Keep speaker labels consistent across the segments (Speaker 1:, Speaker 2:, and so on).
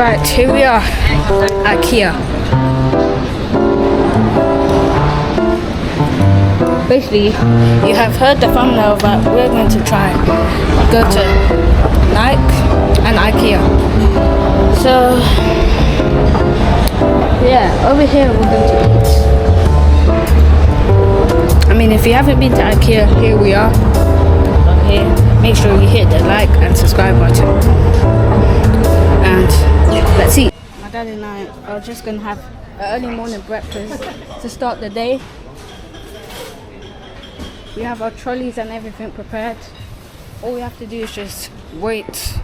Speaker 1: Right, here we are, IKEA. Basically, you have heard the thumbnail, but we're going to try go to Nike and IKEA. So, yeah, over here we're going to eat. I mean, if you haven't been to IKEA, here we are. Here, make sure you hit the like and subscribe button. And let's eat. My dad and I are just gonna have an early morning breakfast to start the day. We have our trolleys and everything prepared. All we have to do is just wait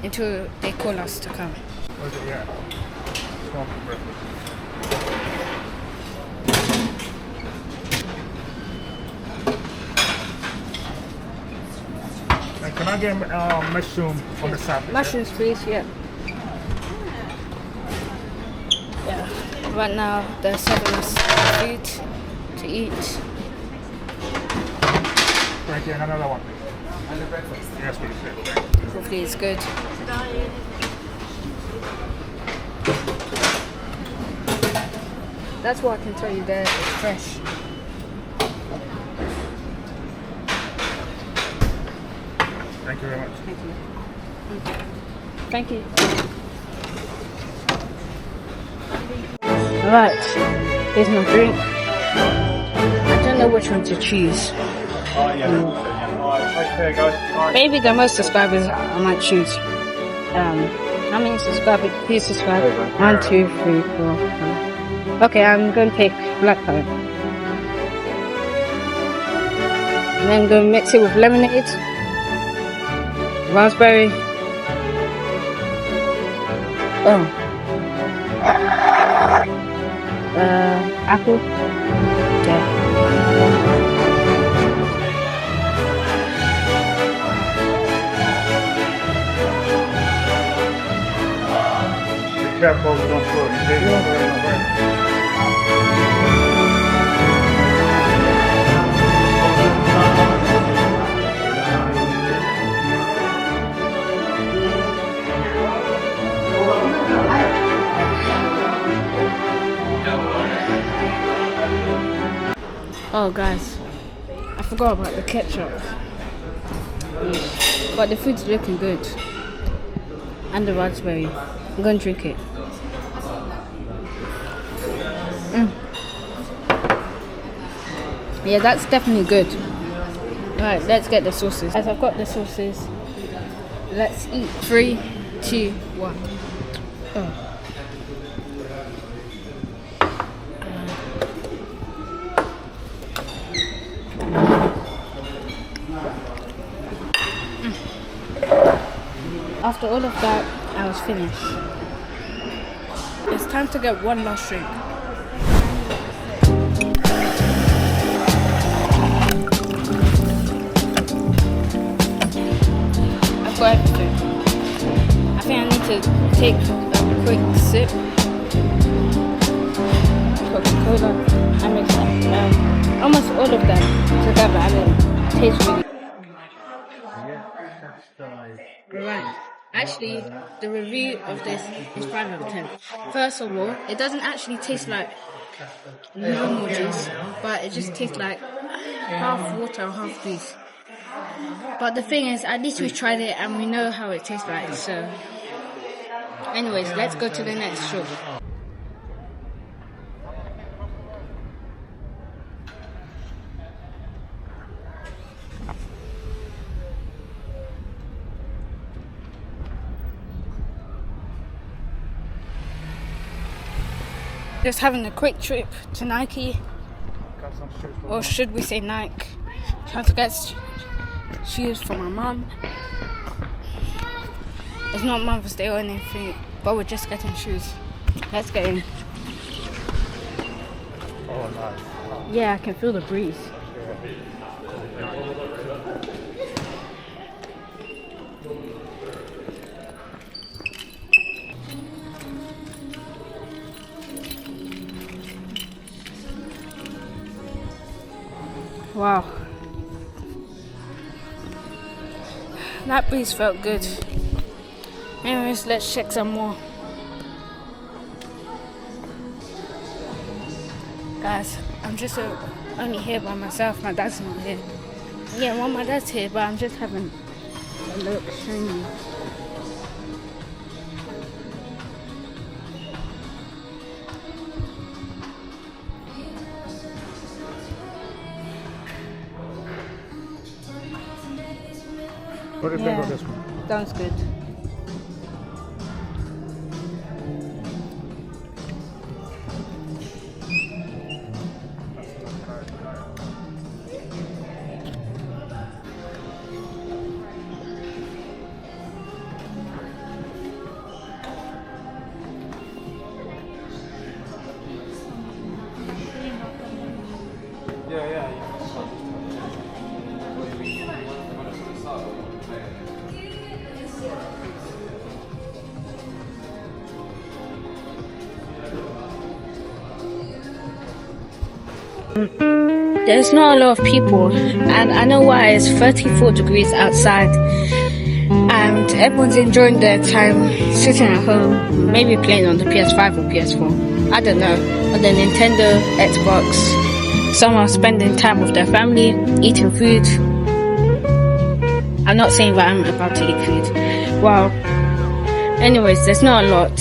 Speaker 1: until they call us to come.
Speaker 2: Where's it at? Time for breakfast. And can I get mushroom on the side?
Speaker 1: Mushrooms, please. Yeah. Yeah. Right now they're serving us food to eat.
Speaker 2: Thank you. And another one. And the breakfast. Yes, please.
Speaker 1: Hopefully it's good. That's what I can tell you there. It's fresh.
Speaker 2: Thank you very much.
Speaker 1: Thank you. Thank you. Alright, here's my drink. I don't know which one to choose. Maybe the most subscribers I might choose. How many subscribers? Please subscribe. 1, 2, 3, 4, 5. Okay, I'm going to pick black currant. And then I'm going to mix it with lemonade, raspberry. Apple. Yeah.
Speaker 2: Be careful, don't throw
Speaker 1: Oh guys, I forgot about the ketchup. But the food's looking good. And the raspberry. I'm gonna drink it. Yeah, that's definitely good. Right, let's get the sauces. As I've got the sauces, let's eat. 3, 2, 1. Oh. After all of that, I was finished. It's time to get one last drink. I've got everything. I think I need to take a quick sip. Coca-Cola. I mix almost all of them together and it tastes really good. Right. Actually, the review of this is 5 out of 10. First of all, it doesn't actually taste like normal juice, but it just tastes like half water, half juice. But the thing is, at least we tried it and we know how it tastes like. So, anyways, let's go to the next shop. Just having a quick trip to Nike, or should we say Nike? Trying to get shoes for my mum. It's not Mother's Day or anything, but we're just getting shoes. Let's get in.
Speaker 2: Oh, nice.
Speaker 1: Yeah, I can feel the breeze. Wow. That breeze felt good. Anyways, let's check some more. Guys, I'm just only here by myself. My dad's not here. Yeah, well, my dad's here, but I'm just having a look, showing you.
Speaker 2: What do you think of this one?
Speaker 1: Sounds good. There's not a lot of people, and I know why. It's 34 degrees outside, and everyone's enjoying their time sitting at home, maybe playing on the PS5 or PS4. I don't know, on the Nintendo, Xbox. Some are spending time with their family, eating food. I'm not saying that I'm about to eat food. Well, anyways, there's not a lot,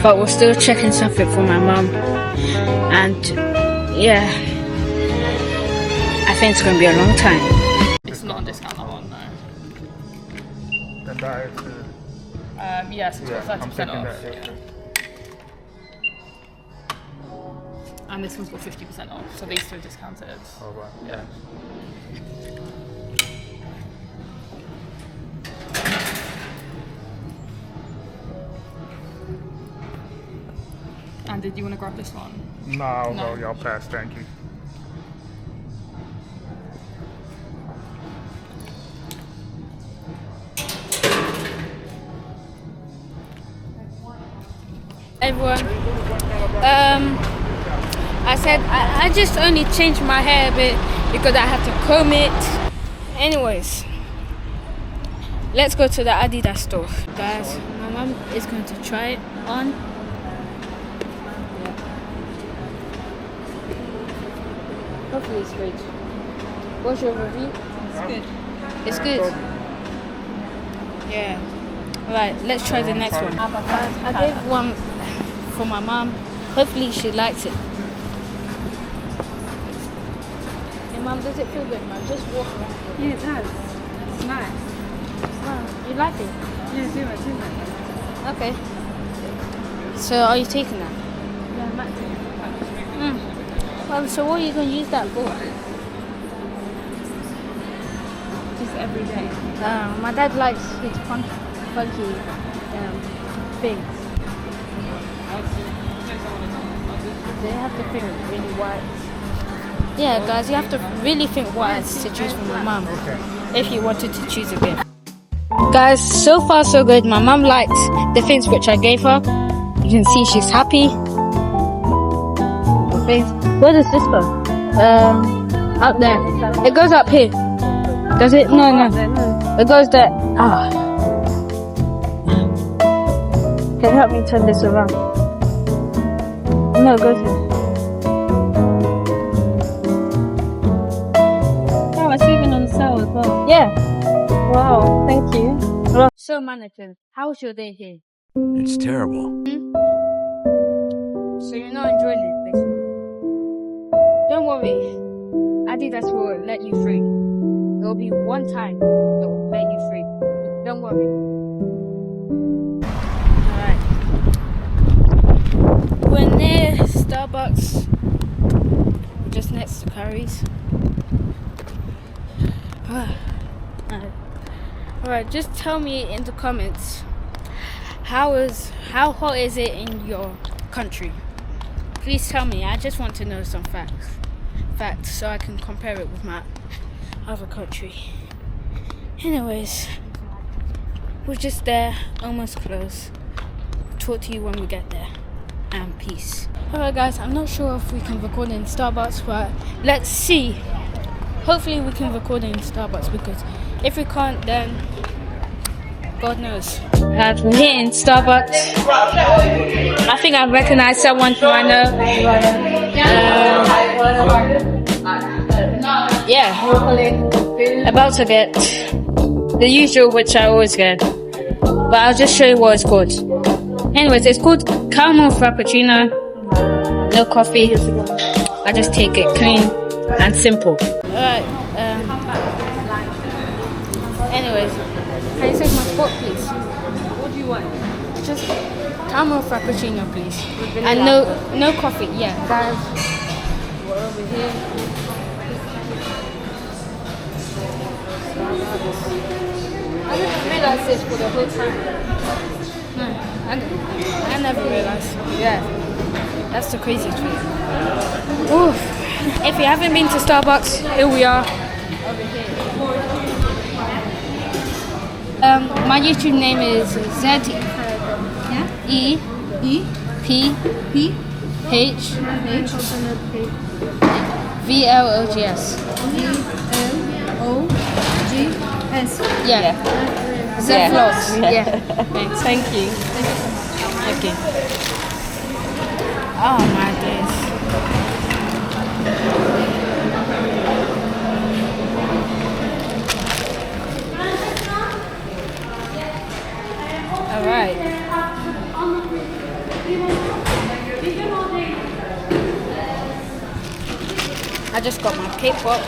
Speaker 1: but we're still checking something for my mum, and yeah, I think it's going to be a long time.
Speaker 3: It's not on discount, that one, no.
Speaker 2: Then that is
Speaker 3: Yes, it's got 30%
Speaker 2: I'm thinking
Speaker 3: off.
Speaker 2: that, yeah.
Speaker 3: And this one's got 50% off, so these two are discounted.
Speaker 2: Oh, right.
Speaker 3: Yeah. And did you want to grab this one?
Speaker 2: No, I'll pass, thank you.
Speaker 1: Everyone, I said I just only changed my hair a bit because I had to comb it. Anyways, let's go to the Adidas store. Guys, my mum is going to try it on. Hopefully it's good. What's your review?
Speaker 3: It's good.
Speaker 1: It's good. Yeah. Right, let's try the next one. I gave one for my mum. Hopefully she likes it. Hey mum, does it feel good, mum? Just walk around.
Speaker 3: Yeah, it does. It's nice.
Speaker 1: Wow, you like it?
Speaker 3: Yeah, do it.
Speaker 1: Okay. So are you taking that?
Speaker 3: Yeah, I might take it.
Speaker 1: Well, so what are you going to use that for?
Speaker 3: Just every day.
Speaker 1: My dad likes his funky things. They have to think really wise. Yeah, guys, you have to really think wise to choose from my mum if you wanted to choose a gift. Guys, so far so good. My mum likes the things which I gave her. You can see she's happy. Where does this go? Up there. It goes up here. Does it? No. It goes there. Ah. Can you help me turn this around? No, it goes here.
Speaker 3: Oh, it's even on sale as well.
Speaker 1: Yeah.
Speaker 3: Wow, thank you.
Speaker 1: So, mannequin, how was your day here?
Speaker 4: It's terrible.
Speaker 1: So you're not enjoying it, basically? Don't worry. Adidas will let you free. It will be one time that will let you free. Don't worry. Alright. We're near Starbucks. We're just next to Curry's. Alright, just tell me in the comments how hot is it in your country? Please tell me. I just want to know some facts so I can compare it with my other country. Anyways, we're just there, almost close. Talk to you when we get there, and peace. Alright guys, I'm not sure if we can record in Starbucks, but let's see. Hopefully we can record in Starbucks, because if we can't, then God knows. We're here in Starbucks. I think I recognize someone who I know. Yeah, about to get the usual, which I always get, but I'll just show you what it's called. Anyways, it's called caramel frappuccino, no coffee. I just take it clean and simple. Alright, anyways, can you take my spot, please?
Speaker 3: What do you want?
Speaker 1: Just caramel frappuccino, please. And no coffee. Yeah, guys. We're over here. I didn't realize this for the whole time. No, I never realized. Yeah, that's the craziest thing. Ooh. If you haven't been to Starbucks, here we are. Over here. My YouTube name is ZEPHVLOGS.
Speaker 4: VLOGS.
Speaker 1: Yeah. Vlogs. Yeah. Thanks.
Speaker 3: Thank you.
Speaker 1: Okay. Oh my days. All right. I just got my K-pop.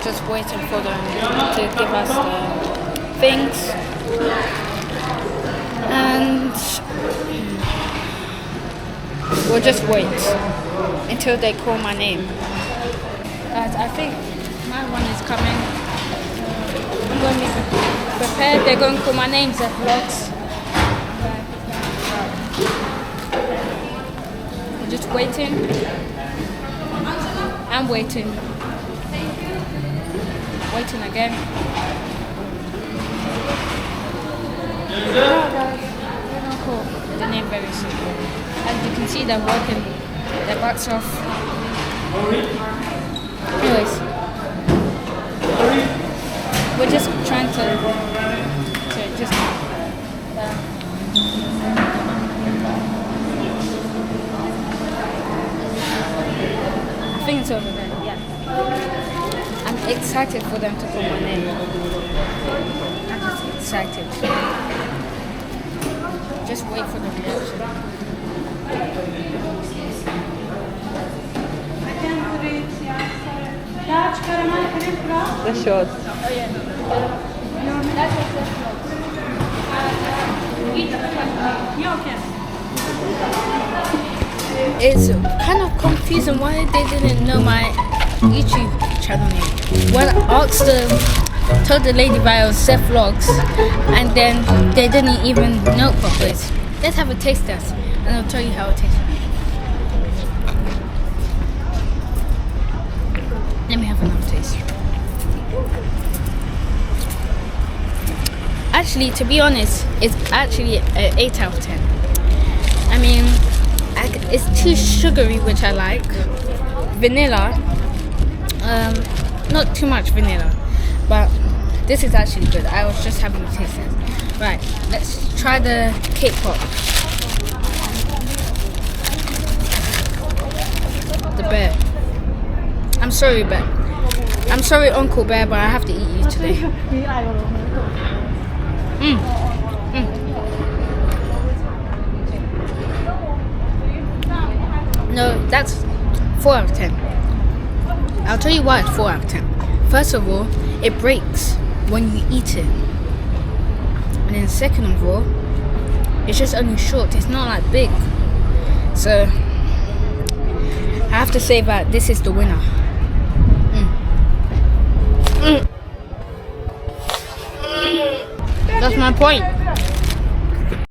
Speaker 1: Just waiting for them to give us the things, and we'll just wait until they call my name. Guys, I think my one is coming. I'm going to be prepared. They're going to call my name, Vlogs. We're just waiting. I'm waiting. Waiting again. Oh, guys, we're gonna call the name very soon. As you can see, they're working their butts off. Anyways, we're just trying to just. I think it's over there. Yeah. I'm excited for them to call my name. I'm just excited. Just wait for the reaction.
Speaker 3: The short.
Speaker 1: Oh yeah. That's just the It's kind of confusing why they didn't know my YouTube channel name. When I asked them, told the lady that it was Seth Vlogs, and then they didn't even know properly. Let's have a taste test, and I'll tell you how it tastes. Let me have another taste. Actually, to be honest, it's actually an 8 out of 10. I mean, it's too sugary, which I like. Vanilla, not too much vanilla, but this is actually good. I was just having a taste test. Right, let's try the K-pop. The bear. I'm sorry, Bear. I'm sorry, Uncle Bear, but I have to eat you today. No, that's 4 out of 10. I'll tell you why it's 4 out of 10. First of all, it breaks when you eat it. And then second of all, it's just only short. It's not like big. So, I have to say that this is the winner. That's my point.